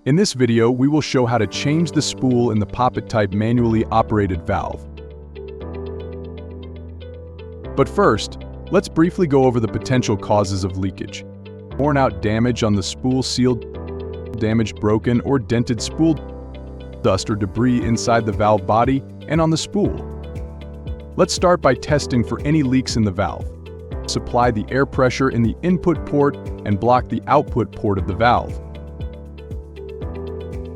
In this video, we will show how to change the spool in the Poppet type manually operated valve. But first, let's briefly go over the potential causes of leakage. Worn out damage on the spool seal, damaged broken or dented spool, dust or debris inside the valve body and on the spool. Let's start by testing for any leaks in the valve. Supply the air pressure in the input port and block the output port of the valve.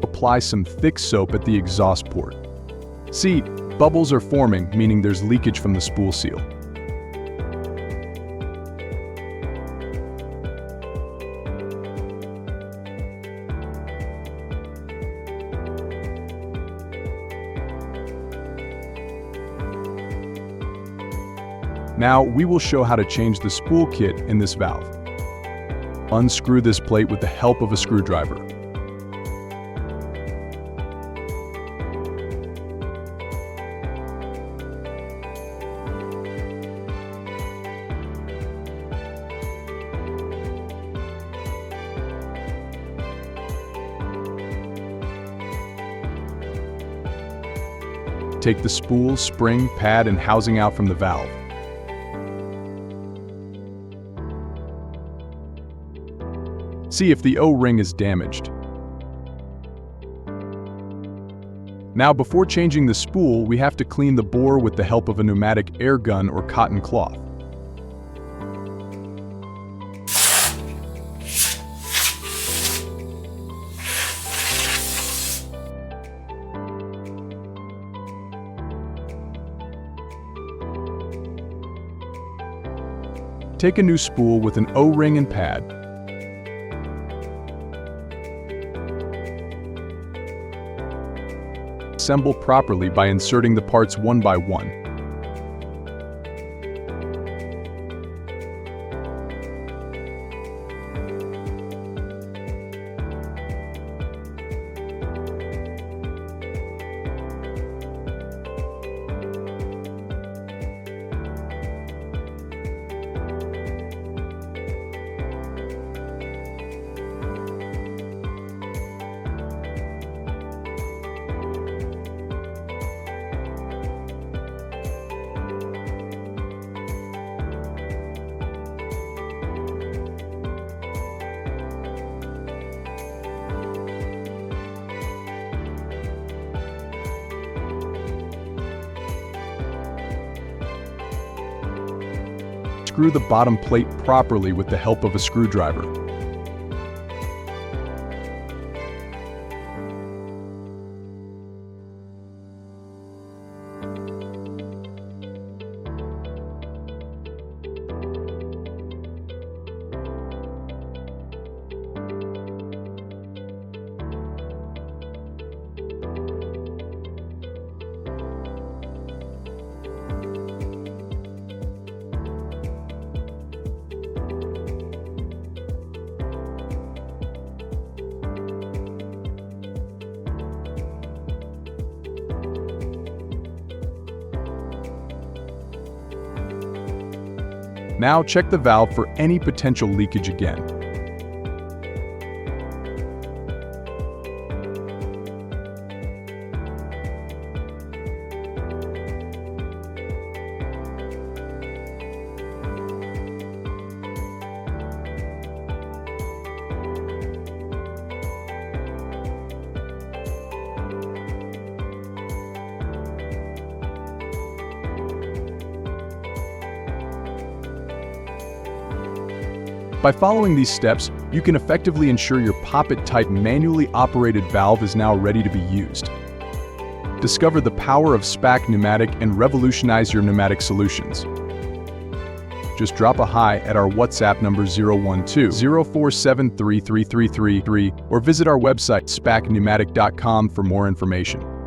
Apply some thick soap at the exhaust port. See, bubbles are forming, meaning there's leakage from the spool seal. Now, we will show how to change the spool kit in this valve. Unscrew this plate with the help of a screwdriver. Take the spool, spring, pad, and housing out from the valve. See if the O-ring is damaged. Now, before changing the spool, we have to clean the bore with the help of a pneumatic air gun or cotton cloth. Take a new spool with an O-ring and pad. Assemble properly by inserting the parts one by one. Screw the bottom plate properly with the help of a screwdriver. Now check the valve for any potential leakage again. By following these steps, you can effectively ensure your Poppet type manually operated valve is now ready to be used. Discover the power of SPAC Pneumatic and revolutionize your pneumatic solutions. Just drop a hi at our WhatsApp number 012-047-3333 or visit our website spacpneumatic.com for more information.